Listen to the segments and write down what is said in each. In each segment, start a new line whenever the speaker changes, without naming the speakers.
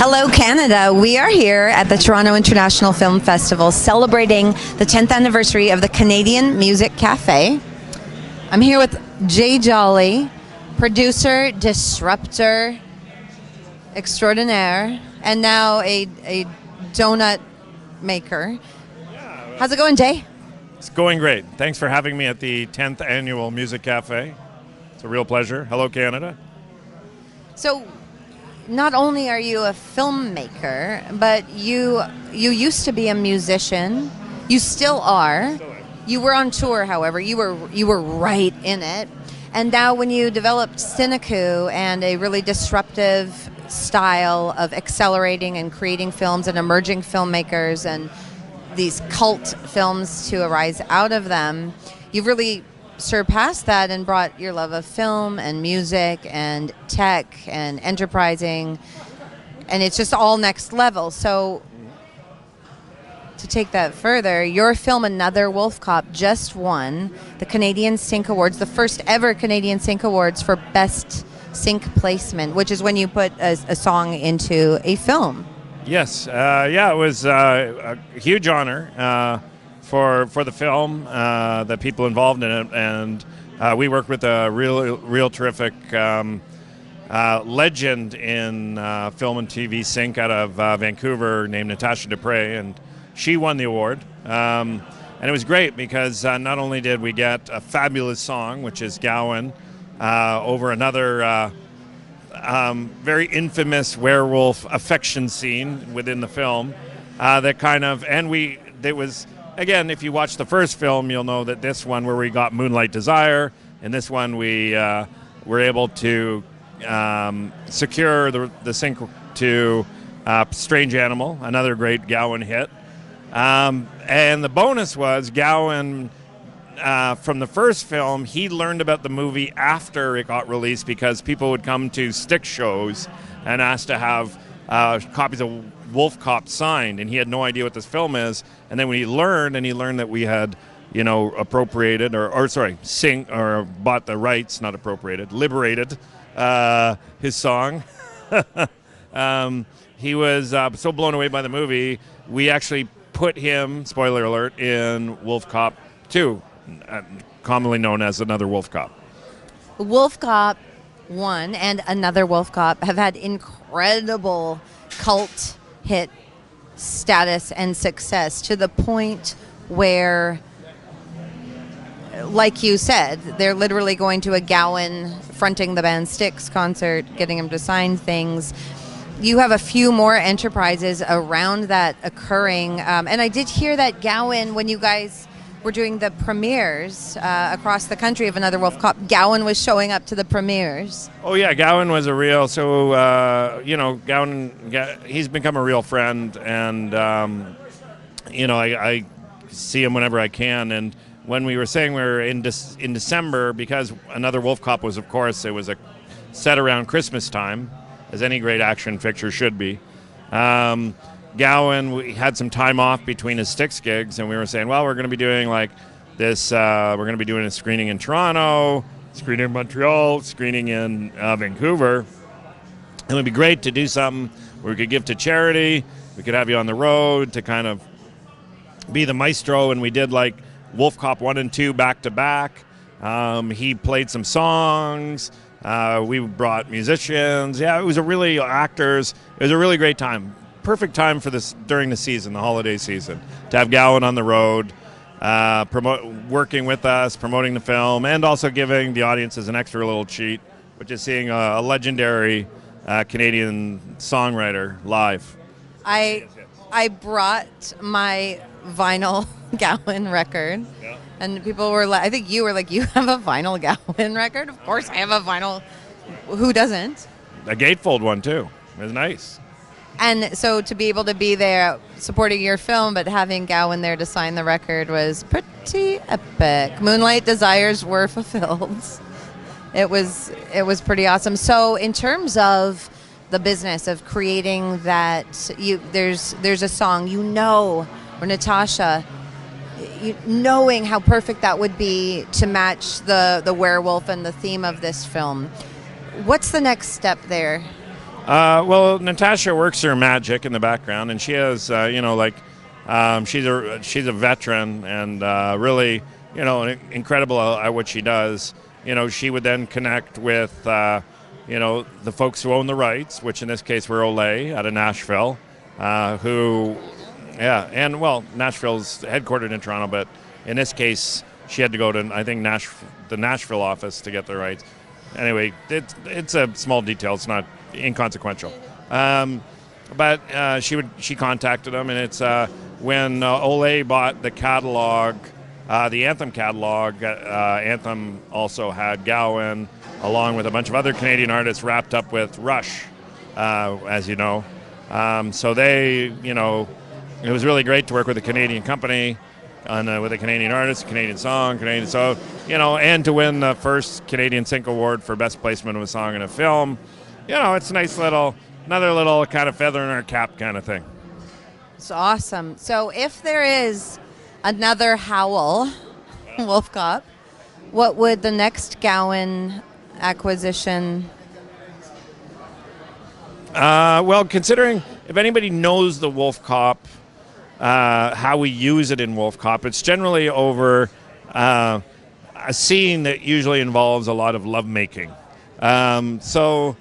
Hello, Canada. We are here at the Toronto International Film Festival celebrating the 10th anniversary of the Canadian Music Cafe. I'm here with Joly, producer, disruptor extraordinaire, and now a donut maker. How's it going, Jay?
It's going great. Thanks for having me at the 10th Annual Music Cafe. It's a real pleasure. Hello, Canada.
So, not only are you a filmmaker, but you used to be a musician. You still are. You were on tour, however. You were right in it. And now when you developed Cineku and a really disruptive style of accelerating and creating films and emerging filmmakers and these cult films to arise out of them, you've really surpassed that and brought your love of film and music and tech and enterprising, and it's just all next level. So to take that further, your film Another WolfCop just won the Canadian Sync Awards, the first ever Canadian Sync Awards for Best Sync Placement, which is when you put a song into a film.
Yes, it was a huge honor for the film, the people involved in it, and we worked with a real terrific legend in film and TV sync out of Vancouver named Natasha Dupre, and she won the award. And it was great because not only did we get a fabulous song, which is Gowan, over another very infamous werewolf affection scene within the film, again, if you watch the first film, you'll know that this one where we got Moonlight Desire, and this one we were able to secure the sync to Strange Animal, another great Gowan hit. And the bonus was Gowan, from the first film, he learned about the movie after it got released because people would come to stick shows and ask to have copies of WolfCop signed, and he had no idea what this film is. And then when he learned that we had, appropriated bought the rights, not appropriated, liberated his song. He was so blown away by the movie, we actually put him, spoiler alert, in WolfCop 2, commonly known as Another WolfCop.
WolfCop 1 and Another WolfCop have had incredible cult hit status and success to the point where, like you said, they're literally going to a Gowan fronting the band Styx concert, getting him to sign things. You have a few more enterprises around that occurring, and I did hear that Gowan, when you guys were doing the premieres across the country of Another WolfCop, Gowan was showing up to the premieres.
Oh yeah, Gowan was a real. So Gowan, he's become a real friend, and I see him whenever I can. And when we were saying we were in December, because Another WolfCop was, of course, it was set around Christmas time, as any great action picture should be. Gowan, we had some time off between his Styx gigs, and we were saying, well, we're going to be doing like this. We're going to be doing a screening in Toronto, screening in Montreal, screening in Vancouver. And it would be great to do something where we could give to charity. We could have you on the road to kind of be the maestro. And we did like WolfCop 1 and 2 back to back. He played some songs. We brought musicians. Yeah, it was actors. It was a really great time. Perfect time for this during the season, the holiday season, to have Gowan on the road, working with us, promoting the film, and also giving the audiences an extra little treat, which is seeing a legendary Canadian songwriter live.
I brought my vinyl Gowan record, yeah. And people were like, I think you were like, you have a vinyl Gowan record? Of course I have a vinyl. Who doesn't?
A gatefold one, too. It was nice.
And so to be able to be there supporting your film, but having Gowan there to sign the record was pretty epic. Moonlight Desires were fulfilled. It was pretty awesome. So in terms of the business of creating that, there's a song, or Natasha, knowing how perfect that would be to match the werewolf and the theme of this film. What's the next step there?
Well, Natasha works her magic in the background, and she has, she's a veteran and really, incredible at what she does. She would then connect with, the folks who own the rights, which in this case were Joly out of Nashville, Nashville's headquartered in Toronto, but in this case, she had to go to, I think, the Nashville office to get the rights. Anyway, it's a small detail. It's not inconsequential. But she contacted them, and it's when Joly bought the catalog, the Anthem catalog. Anthem also had Gowan, along with a bunch of other Canadian artists, wrapped up with Rush, as you know. So they, it was really great to work with a Canadian company, and with a Canadian artist, Canadian song, and to win the first Canadian Sync Award for Best Placement of a Song in a Film. It's a nice another little kind of feather in our cap kind of thing.
It's awesome. So if there is another Howl WolfCop, what would the next Gowan acquisition?
Well, considering if anybody knows the WolfCop, how we use it in WolfCop, it's generally over a scene that usually involves a lot of lovemaking. So,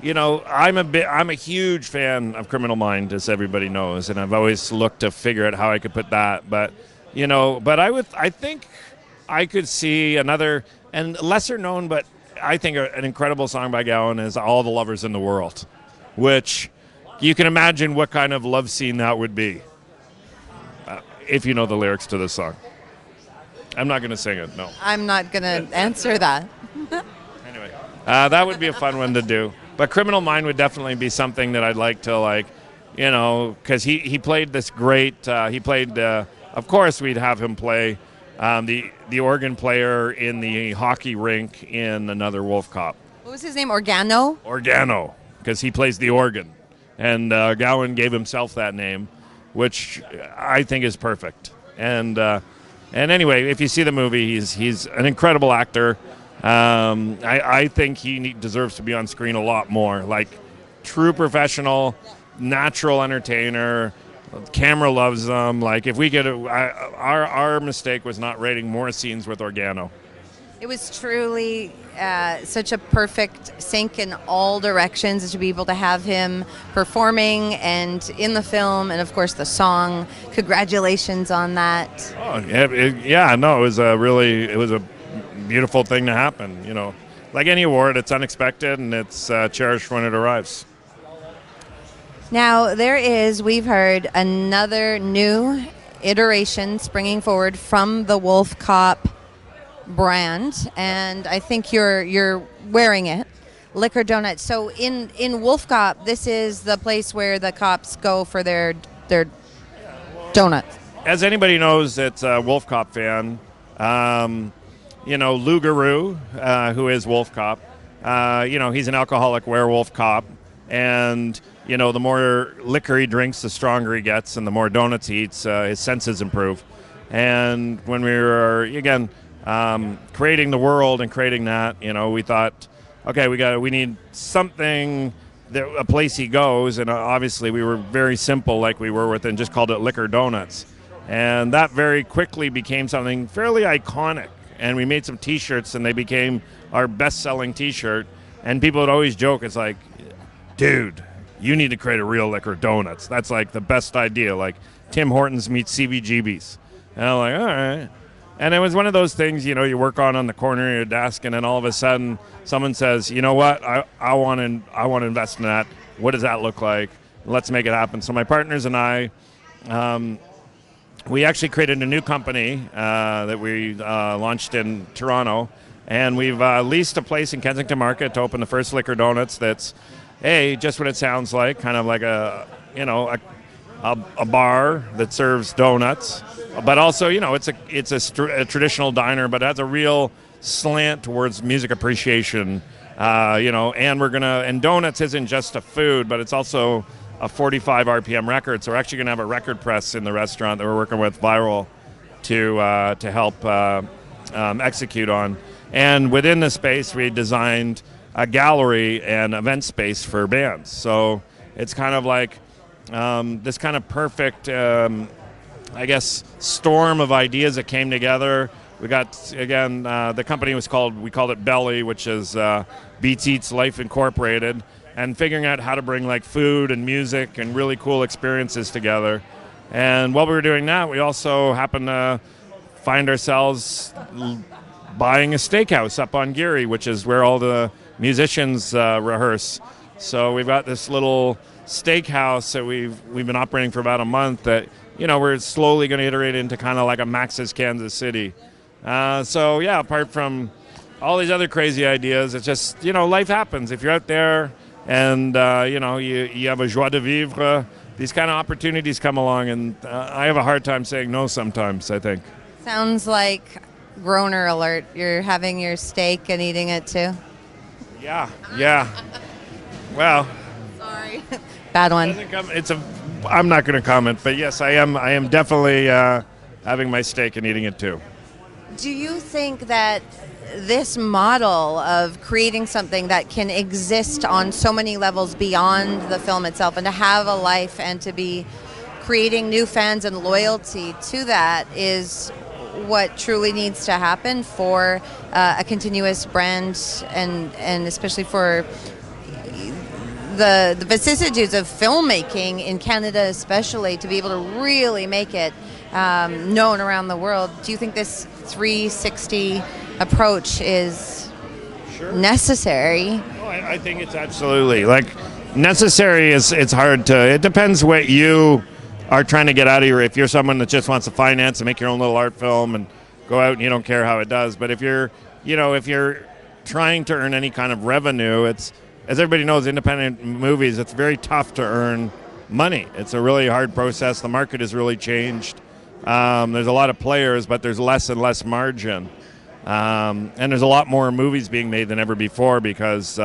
I'm a huge fan of Criminal Mind, as everybody knows, and I've always looked to figure out how I could put that. But, I think I could see another, and lesser known, but I think an incredible song by Gowan is All the Lovers in the World, which you can imagine what kind of love scene that would be. If you know the lyrics to this song. I'm not going to sing it, no.
I'm not going to answer that.
Anyway, that would be a fun one to do. But Criminal Mind would definitely be something that I'd like to, because he played this great, of course we'd have him play the organ player in the hockey rink in Another WolfCop.
What was his name, Organo?
Organo, because he plays the organ. And Gowan gave himself that name, which I think is perfect. And anyway, if you see the movie, he's an incredible actor. I think he deserves to be on screen a lot more. Like, true professional, natural entertainer. Camera loves them. Like, if we get our mistake was not rating more scenes with Organo.
It was truly such a perfect sync in all directions to be able to have him performing and in the film, and of course the song. Congratulations on that.
Oh yeah, it was a beautiful thing to happen. Like any award, it's unexpected and it's cherished when it arrives.
Now we've heard another new iteration springing forward from the WolfCop brand, and I think you're wearing it, Liquor Donuts. So in WolfCop, this is the place where the cops go for their donuts.
As anybody knows that's a WolfCop fan, Lou Garou, who is WolfCop, he's an alcoholic werewolf cop, and the more liquor he drinks, the stronger he gets, and the more donuts he eats, his senses improve. And when we were, again, creating the world and creating that, we thought, okay, we need something, a place he goes, and obviously we were very simple like we were with, and just called it Liquor Donuts. And that very quickly became something fairly iconic, and we made some t-shirts, and they became our best-selling t-shirt, and people would always joke, it's like, dude, you need to create a real Liquor Donuts. That's like the best idea, like Tim Hortons meets CBGB's. And I'm like, all right. And it was one of those things, you work on the corner of your desk, and then all of a sudden someone says, you know what, I want to invest in that. What does that look like? Let's make it happen. So my partners and I, we actually created a new company that we launched in Toronto, and we've leased a place in Kensington Market to open the first Liquor Donuts that's, just what it sounds like, kind of like a bar that serves donuts, but also, it's a traditional diner, but it has a real slant towards music appreciation, and donuts isn't just a food, but it's also a 45 RPM record. So we're actually going to have a record press in the restaurant that we're working with Viral to help execute on. And within the space, we designed a gallery and event space for bands. So it's kind of like this kind of perfect, I guess, storm of ideas that came together. We got, again, the company we called it Belly, which is Beats Eats Life Incorporated, and figuring out how to bring like food and music and really cool experiences together. And while we were doing that, we also happened to find ourselves buying a steakhouse up on Geary, which is where all the musicians rehearse. So we've got this little steakhouse that we've been operating for about a month that, you know, we're slowly going to iterate into kind of like a Max's Kansas City. So yeah, apart from all these other crazy ideas, it's just, you know, life happens. If you're out there and, you know, you have a joie de vivre, these kind of opportunities come along, and I have a hard time saying no sometimes, I think.
Sounds like groaner alert. You're having your steak and eating it too?
Yeah. Well.
Sorry. Bad one.
I'm not going to comment, but yes, I am definitely having my steak and eating it too.
Do you think that this model of creating something that can exist on so many levels beyond the film itself, and to have a life and to be creating new fans and loyalty to that, is what truly needs to happen for a continuous brand, and especially for the vicissitudes of filmmaking in Canada, especially, to be able to really make it known around the world? Do you think this 360 approach is necessary?
Oh, I think it's absolutely necessary. It's hard to. It depends what you are trying to get out of your. If you're someone that just wants to finance and make your own little art film and go out and you don't care how it does, but if you're trying to earn any kind of revenue, it's, as everybody knows, independent movies, it's very tough to earn money. It's a really hard process. The market has really changed. There's a lot of players, but there's less and less margin. And there's a lot more movies being made than ever before because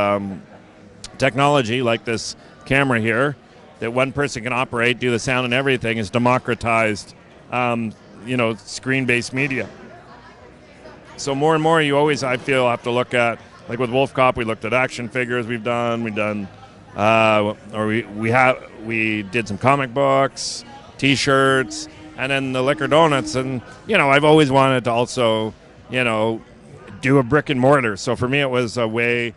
technology, like this camera here, that one person can operate, do the sound and everything, is democratized, screen-based media. So more and more you always, I feel, have to look at, like with WolfCop, we looked at action figures we did some comic books, T-shirts, and then the liquor donuts. And, I've always wanted to also, do a brick and mortar. So for me, it was a way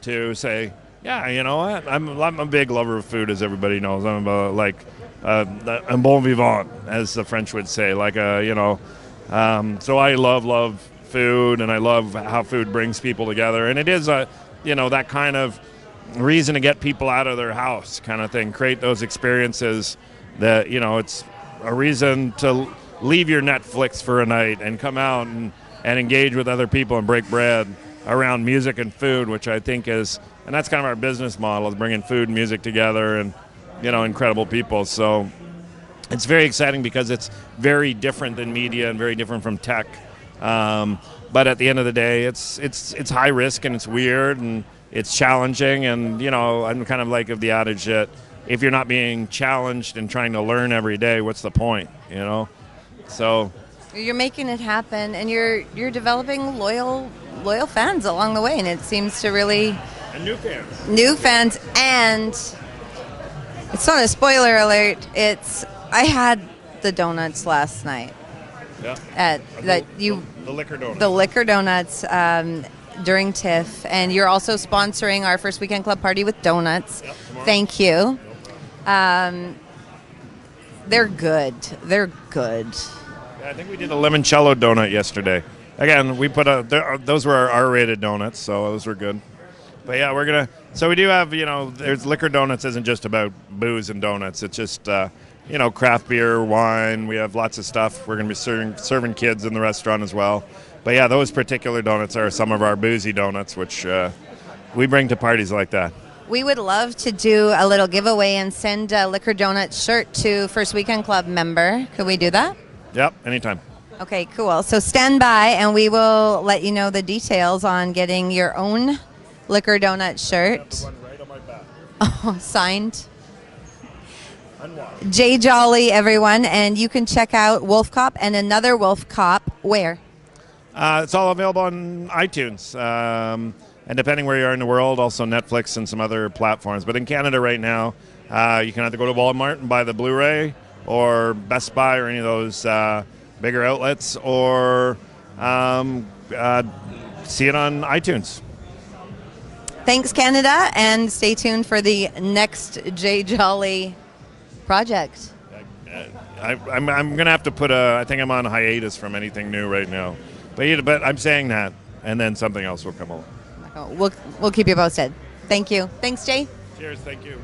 to say, yeah, you know what? I'm a big lover of food, as everybody knows. I'm un bon vivant, as the French would say. So I love food, and I love how food brings people together. And it is that kind of reason to get people out of their house kind of thing. Create those experiences that, it's a reason to leave your Netflix for a night and come out and engage with other people and break bread around music and food, which I think is, and that's kind of our business model, is bringing food and music together and, incredible people. So it's very exciting because it's very different than media and very different from tech. But at the end of the day, it's high risk and it's weird and it's challenging. And, I'm kind of like of the adage that if you're not being challenged and trying to learn every day, what's the point, So
you're making it happen, and you're developing loyal fans along the way, and it seems to really...
And
new fans, and it's not a spoiler alert. I had the donuts last night.
Yeah.
The
liquor donuts.
The liquor donuts during TIFF, and you're also sponsoring our first weekend club party with donuts.
Yep,
thank you. They're good. They're good.
Yeah, I think we did a limoncello donut yesterday. Again, we put those were our R-rated donuts, so those were good. But yeah, so we do have, there's liquor donuts isn't just about booze and donuts. It's just, craft beer, wine. We have lots of stuff. We're going to be serving kids in the restaurant as well. But yeah, those particular donuts are some of our boozy donuts, which we bring to parties like that.
We would love to do a little giveaway and send a Liquor Donut shirt to First Weekend Club member. Could we do that?
Yep, anytime.
Okay, cool. So stand by, and we will let you know the details on getting your own Liquor Donut shirt.
The one right on my back.
Oh, signed.
Unwashed.
J. Joly, everyone, and you can check out WolfCop and Another WolfCop where?
It's all available on iTunes. And depending where you are in the world, also Netflix and some other platforms. But in Canada right now, you can either go to Walmart and buy the Blu-ray, or Best Buy, or any of those bigger outlets, or see it on iTunes.
Thanks, Canada, and stay tuned for the next Joly project.
I'm going to have to put I think I'm on hiatus from anything new right now. But I'm saying that, and then something else will come along.
We'll keep you posted. Thank you. Thanks, Jay.
Cheers. Thank you.